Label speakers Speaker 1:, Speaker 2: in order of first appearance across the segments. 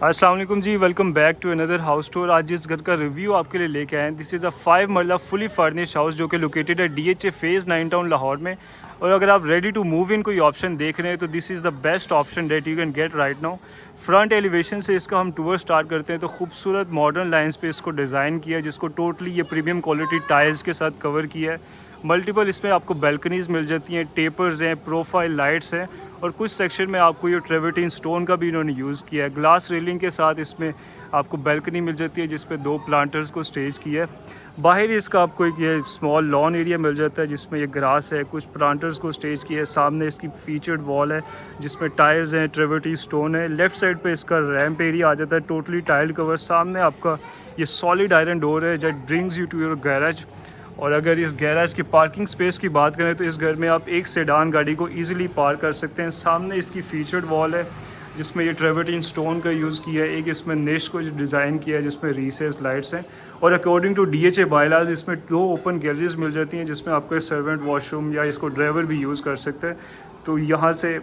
Speaker 1: अस्सलाम वालेकुम जी, welcome back to another house tour. आज जिस घर का रिव्यू आपके लिए लेके आए हैं, दिस इज़ अ 5 मरला फुली फर्निश्ड हाउस जो कि लोकेटेड है DHA फेज़ 9 टाउन लाहौर में। और अगर आप रेडी टू मूव इन कोई ऑप्शन देख रहे हैं तो this is the best option that you can get right now. Front elevation से इसका हम टूर स्टार्ट करते हैं तो खूबसूरत मॉडर्न लाइन्स पे इसको डिज़ाइन किया है, जिसको टोटली ये प्रीमियम क्वालिटी टाइल्स के साथ कवर किया है। मल्टीपल इसमें आपको बैल्कनीज़ मिल जाती हैं, टेपर्स हैं, प्रोफाइल लाइट्स हैं और कुछ सेक्शन में आपको ये ट्रेवर्टीन स्टोन का भी इन्होंने यूज़ किया है। ग्लास रेलिंग के साथ इसमें आपको बैल्कनी मिल जाती है जिस पे 2 प्लांटर्स को स्टेज किया है। बाहर ही इसका आपको एक ये स्मॉल लॉन एरिया मिल जाता है जिसमें ये ग्रास है, कुछ प्लांटर्स को स्टेज किया है। सामने इसकी फीचर्ड वॉल है जिसमें टाइल्स हैं, ट्रेवर्टी स्टोन है। लेफ्ट साइड पे इसका रैम्प एरिया आ जाता है, टोटली टाइल कवर। सामने आपका ये सॉलिड आयरन डोर है that brings you to your garage. और अगर इस गैराज की पार्किंग स्पेस की बात करें तो इस घर में आप एक सेडान गाड़ी को इजीली पार्क कर सकते हैं। सामने इसकी फीचर्ड वॉल है जिसमें ये ट्रेवर्टीन स्टोन का यूज़ किया है। एक इसमें निश को डिज़ाइन किया है जिसमें रीसेस लाइट्स हैं। और अकॉर्डिंग टू DHA बायलाज इसमें 2 ओपन गैलरीज मिल जाती हैं जिसमें आपको सर्वेंट वॉशरूम या इसको ड्राइवर भी यूज़ कर सकते हैं। तो यहाँ से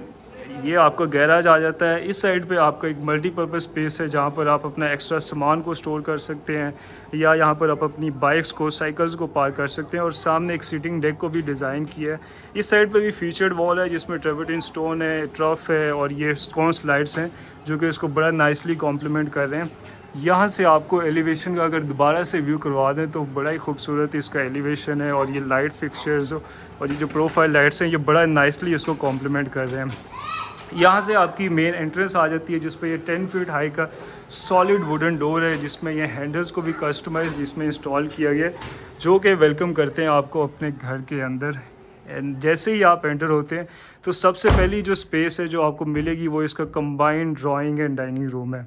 Speaker 1: ये आपका गैराज आ जाता है। इस साइड पे आपका एक मल्टीपर्पज़ स्पेस है जहाँ पर आप अपना एक्स्ट्रा सामान को स्टोर कर सकते हैं या यहाँ पर आप अपनी बाइक्स को, साइकिल्स को पार्क कर सकते हैं। और सामने एक सीटिंग डेक को भी डिज़ाइन किया है। इस साइड पे भी फीचर्ड वॉल है जिसमें ट्रेवर्टीन स्टोन है, ट्रफ है और ये स्कॉन्स लाइट्स हैं जो कि इसको बड़ा नाइसली कॉम्प्लीमेंट कर रहे हैं। यहाँ से आपको एलिवेशन का अगर दोबारा से व्यू करवा दें तो बड़ा ही खूबसूरत इसका एलिवेशन है। और ये लाइट फिक्सचर्स और ये जो प्रोफाइल लाइट्स हैं ये बड़ा नाइसली इसको कॉम्प्लीमेंट कर रहे हैं। यहाँ से आपकी मेन एंट्रेंस आ जाती है जिस पे ये 10 फीट हाई का सॉलिड वुडन डोर है जिसमें ये हैंडल्स को भी कस्टमाइज इसमें इंस्टॉल किया गया है जो कि वेलकम करते हैं आपको अपने घर के अंदर। एंड जैसे ही आप एंटर होते हैं तो सबसे पहली जो स्पेस है जो आपको मिलेगी वो इसका combined drawing and dining room है।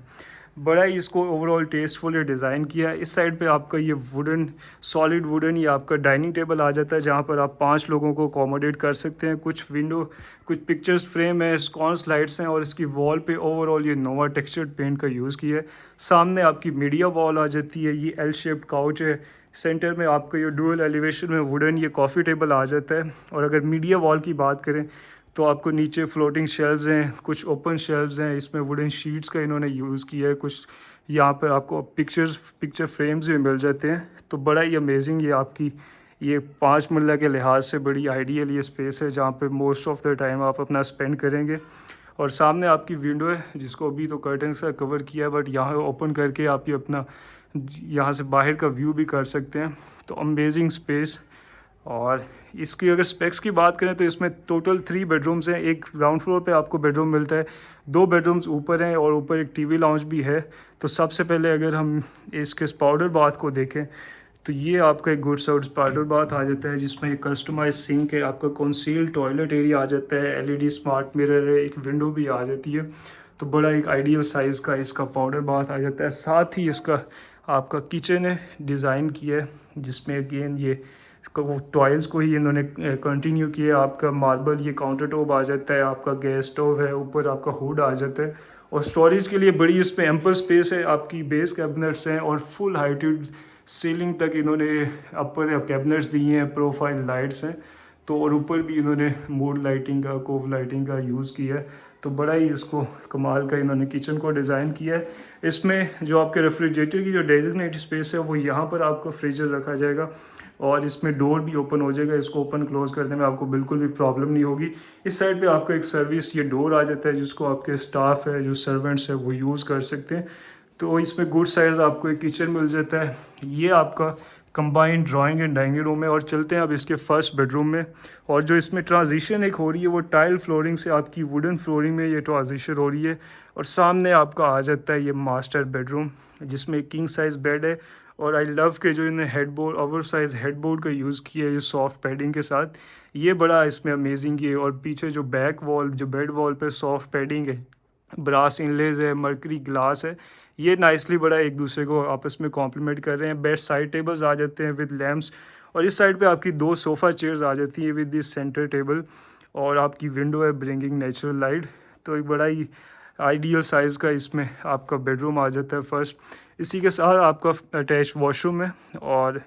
Speaker 1: बड़ा ही इसको ओवरऑल टेस्टफुल डिज़ाइन किया है। इस साइड पे आपका ये वुडन, सॉलिड वुडन, ये आपका डाइनिंग टेबल आ जाता है जहाँ पर आप 5 लोगों को अकोमोडेट कर सकते हैं। कुछ विंडो, कुछ पिक्चर्स फ्रेम है, स्कॉन्स लाइट्स हैं और इसकी वॉल पे ओवरऑल ये नोवा टेक्सचर्ड पेंट का यूज़ किया है। सामने आपकी मीडिया वॉल आ जाती है। ये एल शेप्ड काउच है। सेंटर में आपका ये डुअल एलिवेशन में वुडन ये कॉफ़ी टेबल आ जाता है। और अगर मीडिया वॉल की बात करें तो आपको नीचे फ्लोटिंग शेल्व्स हैं, कुछ ओपन शेल्व्स हैं, इसमें वुडन शीट्स का इन्होंने यूज़ किया है। कुछ यहाँ पर आपको पिक्चर फ्रेम्स भी मिल जाते हैं। तो बड़ा ही अमेजिंग ये आपकी ये 5 मरला के लिहाज से बड़ी आइडियल ये स्पेस है जहाँ पे मोस्ट ऑफ द टाइम आप अपना स्पेंड करेंगे। और सामने आपकी विंडो है जिसको अभी तो कर्टन से कवर किया है बट यहाँ ओपन करके आप ये अपना यहाँ से बाहर का व्यू भी कर सकते हैं। तो अमेजिंग स्पेस। और इसकी अगर स्पेक्स की बात करें तो इसमें टोटल 3 बेडरूम्स हैं। एक ग्राउंड फ्लोर पे आपको बेडरूम मिलता है, 2 बेडरूम्स ऊपर हैं और ऊपर एक टीवी लाउंज भी है। तो सबसे पहले अगर हम इसके स्पाउडर बाथ को देखें तो ये आपका एक गुड साइड स्पाउडर बाथ आ जाता है जिसमें एक कस्टमाइज सिंक है, आपका कंसील्ड टॉयलेट एरिया आ जाता है, LED स्मार्ट मिरर है, एक विंडो भी आ जाती है। तो बड़ा एक आइडियल साइज़ का इसका पाउडर बाथ आ जाता है। साथ ही इसका आपका किचन है डिज़ाइन किया है जिसमें अगेन ये टॉयल्स को ही इन्होंने कंटिन्यू किया। आपका मार्बल ये काउंटर टॉप आ जाता है, आपका गैस स्टोव है, ऊपर आपका हुड आ जाता है। और स्टोरेज के लिए बड़ी इसमें एम्पल स्पेस है। आपकी बेस कैबिनेट्स हैं और फुल हाइटेड सीलिंग तक इन्होंने अपर कैबिनेट्स दिए हैं, प्रोफाइल लाइट्स हैं। तो और ऊपर भी इन्होंने मूड लाइटिंग का, कोव लाइटिंग का यूज़ किया है। तो बड़ा ही इसको कमाल का इन्होंने किचन को डिज़ाइन किया है। इसमें जो आपके रेफ्रिजरेटर की जो डेजिग्नेटेड स्पेस है वो यहाँ पर आपका फ्रीजर रखा जाएगा और इसमें डोर भी ओपन हो जाएगा। इसको ओपन क्लोज करने में आपको बिल्कुल भी प्रॉब्लम नहीं होगी। इस साइड पे आपका एक सर्विस ये डोर आ जाता है जिसको आपके स्टाफ है, जो सर्वेंट्स है वो यूज़ कर सकते हैं। तो इसमें गुड साइज़ आपको एक किचन मिल जाता है। ये आपका combined drawing and dining room है। और चलते हैं अब इसके फर्स्ट बेडरूम में। और जो इसमें ट्रांजिशन एक हो रही है वो टाइल फ्लोरिंग से आपकी वुडन फ्लोरिंग में ये ट्रांजिशन हो रही है। और सामने आपका आ जाता है ये मास्टर बेडरूम जिसमें एक किंग साइज़ बेड है। और आई लव के जो इन्हें हेडबोर्ड, ओवर साइज़ हेडबोर्ड का यूज़ किया है ये सॉफ्ट पैडिंग के साथ, ये बड़ा इसमें अमेजिंग है। और पीछे जो बैक वॉल, जो बेड वॉल पे सॉफ्ट पैडिंग है, ब्रास इनलेज है, मर्करी ग्लास है, ये नाइसली बड़ा एक दूसरे को आपस में कॉम्प्लीमेंट कर रहे हैं। बेड साइड टेबल्स आ जाते हैं विद लैम्प्स। और इस साइड पे आपकी 2 सोफ़ा चेयर्स आ जाती हैं विद दिस सेंटर टेबल। और आपकी विंडो है ब्रिंगिंग नेचुरल लाइट। तो एक बड़ा ही आइडियल साइज़ का इसमें आपका बेडरूम आ जाता है फर्स्ट। इसी के साथ आपका अटैच वॉशरूम है और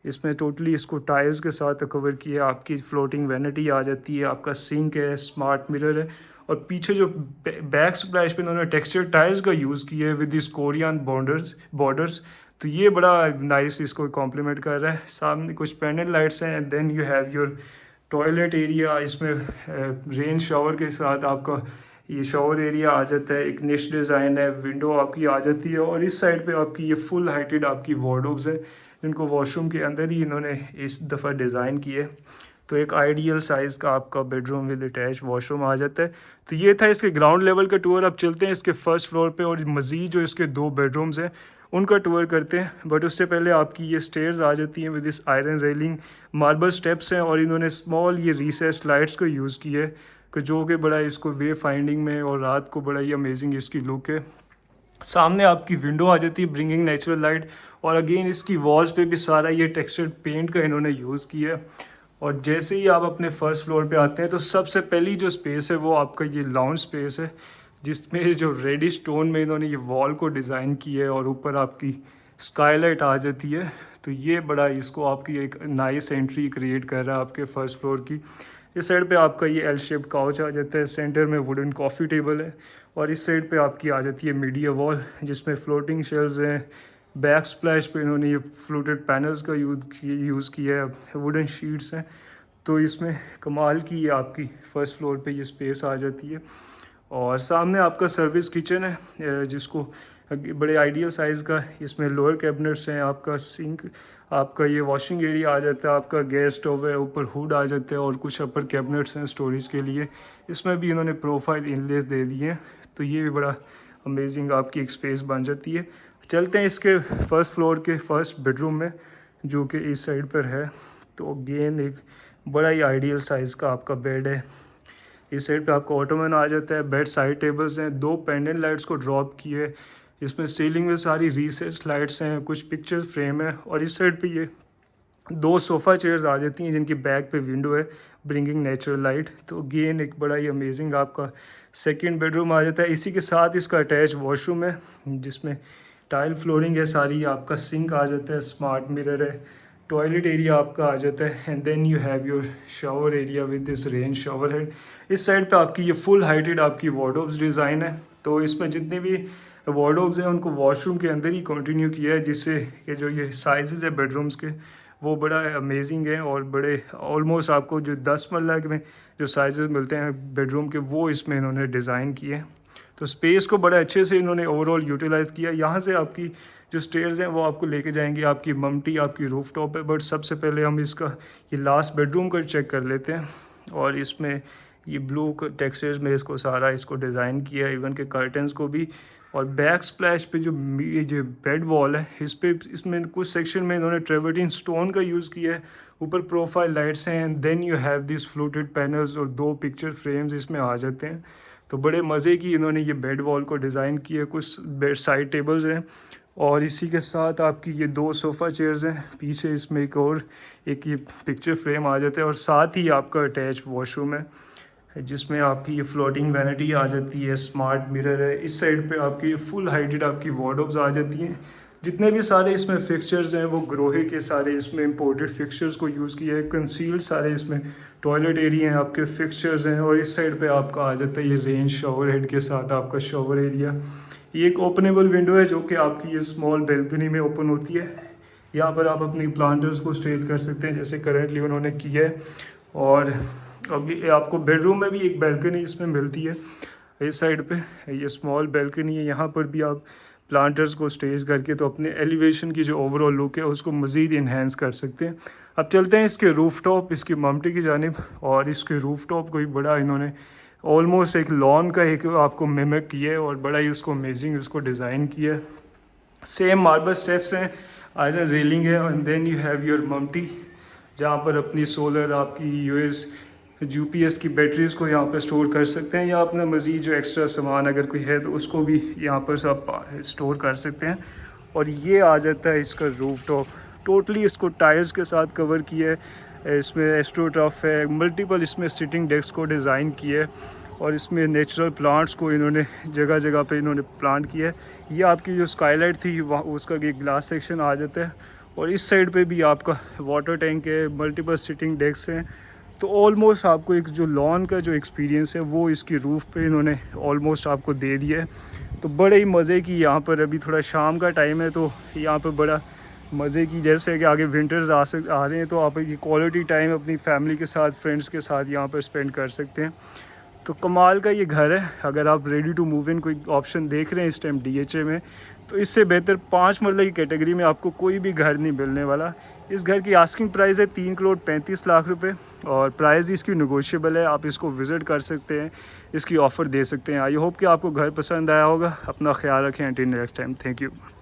Speaker 1: इसमें टोटली इसको टाइल्स के साथ कवर किया। आपकी फ्लोटिंग वैनिटी आ जाती है, आपका सिंक है, स्मार्ट मिरर है। और पीछे जो बैक स्प्लैश पे इन्होंने टेक्सचर टाइल्स का यूज़ किया है विद दिस कोरियन बॉर्डर्स। तो ये बड़ा नाइस इसको कॉम्प्लीमेंट कर रहा है। सामने कुछ पैनल लाइट्स हैं and then you have your toilet area. इसमें रेन शावर के साथ आपका ये शावर एरिया आ जाता है। एक निश डिज़ाइन है, विंडो आपकी आ जाती है और इस साइड पे आपकी ये फुल हाइटेड आपकी वार्डरोब्स है जिनको वॉशरूम के अंदर ही इन्होंने इस दफ़ा डिज़ाइन किए। तो एक आइडियल साइज़ का आपका बेडरूम विद अटैच वॉशरूम आ जाता है। तो ये था इसके ग्राउंड लेवल का टूर। अब चलते हैं इसके फर्स्ट फ्लोर पे और मज़ीद जो इसके 2 बेडरूम्स हैं उनका टूर करते हैं। बट उससे पहले आपकी ये स्टेयर्स आ जाती हैं विद इस आयरन रेलिंग, मार्बल स्टेप्स हैं और इन्होंने स्मॉल ये रिसेस लाइट्स को यूज़ किया है कि जो कि बड़ा इसको वे फाइंडिंग में और रात को बड़ा ही अमेजिंग इसकी लुक है। सामने आपकी विंडो आ जाती है ब्रिंगिंग नेचुरल लाइट और अगेन इसकी वॉल्स पे भी सारा ये टेक्सचर्ड पेंट का इन्होंने यूज़ किया है। और जैसे ही आप अपने फर्स्ट फ्लोर पे आते हैं तो सबसे पहली जो स्पेस है वो आपका ये लाउंज स्पेस है जिसमें जो रेडिश टोन में इन्होंने ये वॉल को डिज़ाइन किया है और ऊपर आपकी स्काईलाइट आ जाती है। तो ये बड़ा इसको आपकी एक नाइस एंट्री क्रिएट कर रहा है आपके फर्स्ट फ्लोर की। इस साइड पे आपका ये एल शेप्ड काउच आ जाता है, सेंटर में वुडन कॉफ़ी टेबल है और इस साइड पे आपकी आ जाती है मीडिया वॉल जिसमें फ्लोटिंग शेल्व्स हैं। बैक स्प्लैश पे इन्होंने ये फ्लूटेड पैनल्स का यूज़ किया है, वुडन शीट्स हैं। तो इसमें कमाल की ये आपकी फ़र्स्ट फ्लोर पे ये स्पेस आ जाती है। और सामने आपका सर्विस किचन है जिसको बड़े आइडियल साइज़ का, इसमें लोअर कैबिनेट्स हैं, आपका सिंक, आपका ये वॉशिंग एरिया आ जाता है, आपका गैस स्टोव है, ऊपर हुड आ जाता है और कुछ अपर कैबिनेट्स हैं स्टोरेज के लिए। इसमें भी इन्होंने प्रोफाइल इनलेस दे दिए हैं। तो ये भी बड़ा अमेजिंग आपकी एक स्पेस बन जाती है। चलते हैं इसके फर्स्ट फ्लोर के फर्स्ट बेडरूम में जो कि इस साइड पर है। तो अगेन एक बड़ा ही आइडियल साइज़ का आपका बेड है। इस साइड पे आपका ऑटोमन आ जाता है, बेड साइड टेबल्स हैं, 2 पेंडेंट लाइट्स को ड्रॉप किए। इसमें सीलिंग में सारी रिसेस लाइट्स हैं, कुछ पिक्चर फ्रेम है और इस साइड पे ये 2 सोफ़ा चेयर्स आ जाती हैं जिनकी बैक पे विंडो है ब्रिंगिंग नेचुरल लाइट। तो अगेन एक बड़ा ही अमेजिंग आपका सेकंड बेडरूम आ जाता है। इसी के साथ इसका अटैच वॉशरूम है जिसमें टाइल फ्लोरिंग है सारी, आपका सिंक आ जाता है, स्मार्ट मिरर है, टॉयलेट एरिया आपका आ जाता है and then you have your shower area with this rain shower head. इस साइड पे आपकी ये फुल हाइटेड आपकी वार्डरोब्स डिज़ाइन है। तो इसमें जितने भी वार्डरोब्स हैं उनको वॉशरूम के अंदर ही कंटिन्यू किया है जिससे कि जो ये साइजेस है बेडरूम्स के वो बड़ा अमेजिंग है और बड़े ऑलमोस्ट आपको जो 10 मरला में जो साइजेस मिलते हैं बेडरूम के वो इसमें इन्होंने डिज़ाइन किए हैं। तो स्पेस को बड़ा अच्छे से इन्होंने ओवरऑल यूटिलाइज़ किया। यहाँ से आपकी जो स्टेयर्स हैं वो आपको लेके जाएंगे आपकी ममटी, आपकी रूफ टॉप है। बट सबसे पहले हम इसका ये लास्ट बेडरूम का चेक कर लेते हैं। और इसमें ये ब्लू टेक्सचर्स में इसको सारा इसको डिज़ाइन किया है, इवन के कर्टन्स को भी। और बैक स्प्लैश पे जो बेड वॉल है इसमें कुछ सेक्शन में इन्होंने ट्रेवर्टीन स्टोन का यूज़ किया है। ऊपर प्रोफाइल लाइट्स हैं and then you have this fluted panels और 2 पिक्चर फ्रेम्स इसमें आ जाते हैं। तो बड़े मज़े की इन्होंने ये बेड वॉल को डिज़ाइन किया। कुछ बेड साइड टेबल्स हैं और इसी के साथ आपकी ये 2 सोफ़ा चेयर्स हैं। पीछे इसमें एक ये पिक्चर फ्रेम आ जाता है और साथ ही आपका अटैच वॉशरूम है जिसमें आपकी ये फ्लोटिंग वैनिटी आ जाती है, स्मार्ट मिरर है। इस साइड पे आपकी फुल हाइटेड आपकी वार्डरोब्स आ जाती हैं। जितने भी सारे इसमें फिक्सचर्स हैं वो ग्रोहे के सारे इसमें इंपोर्टेड फिक्सचर्स को यूज़ किया है। कंसील्ड सारे इसमें टॉयलेट एरिया हैं, आपके फिक्सचर्स हैं। और इस साइड पे आपका आ जाता है ये रेंज शावर हेड के साथ आपका शावर एरिया। ये एक ओपनेबल विंडो है जो कि आपकी ये स्मॉल बेल्कनी में ओपन होती है। यहाँ पर आप अपनी प्लांटर्स को स्टेज कर सकते हैं जैसे करेंटली उन्होंने किया है। और अभी आपको बेडरूम में भी एक बेल्कनी इसमें मिलती है। इस साइड पे ये स्मॉल बेल्कनी है, यहाँ पर भी आप प्लांटर्स को स्टेज करके तो अपने एलिवेशन की जो ओवरऑल लुक है उसको मज़ीद इन्हेंस कर सकते हैं। अब चलते हैं इसके रूफ़ टॉप, इसकी ममटी की जानिब। और इसके रूफ़ टॉप को भी बड़ा इन्होंने ऑलमोस्ट एक लॉन का एक आपको मिमिक किया है और बड़ा ही उसको अमेजिंग उसको डिज़ाइन किया है। सेम मार्बल स्टेप्स हैं, आयरन रेलिंग है and then you have your mumty जहाँ पर अपनी सोलर आपकी UPS की बैटरीज़ को यहाँ पर स्टोर कर सकते हैं या अपना मज़ीद जो एक्स्ट्रा सामान अगर कोई है तो उसको भी यहाँ पर सब स्टोर कर सकते हैं। और ये आ जाता है इसका रूफ टॉप, टोटली इसको टाइल्स के साथ कवर किया है। इसमें एस्ट्रोटर्फ है, मल्टीपल इसमें सिटिंग डेस्क को डिज़ाइन किया है और इसमें नेचुरल प्लांट्स को इन्होंने जगह जगह पे इन्होंने प्लांट किया है। ये आपकी जो स्काईलाइट थी वहाँ उसका एक ग्लास सेक्शन आ जाता है। और इस साइड पे भी आपका वाटर टैंक है, मल्टीपल सिटिंग डेस्क हैं। तो ऑलमोस्ट आपको एक जो लॉन का जो एक्सपीरियंस है वो इसकी रूफ़ पे इन्होंने ऑलमोस्ट आपको दे दिया है। तो बड़े ही मज़े की यहाँ पर अभी थोड़ा शाम का टाइम है तो यहाँ पर बड़ा मज़े की, जैसे कि आगे विंटर्स आ रहे हैं तो आप एक क्वालिटी टाइम अपनी फैमिली के साथ, फ्रेंड्स के साथ यहाँ पर स्पेंड कर सकते हैं। तो कमाल का ये घर है। अगर आप रेडी टू मूव इन कोई ऑप्शन देख रहे हैं इस टाइम डीएचए में, तो इससे बेहतर 5 मरले की कैटेगरी में आपको कोई भी घर नहीं मिलने वाला। इस घर की आस्किंग प्राइस है 3,35,00,000 रुपए और प्राइस इसकी नेगोशिएबल है। आप इसको विज़िट कर सकते हैं, इसकी ऑफ़र दे सकते हैं। आई होप कि आपको घर पसंद आया होगा। अपना ख्याल रखें। Until next time, thank you.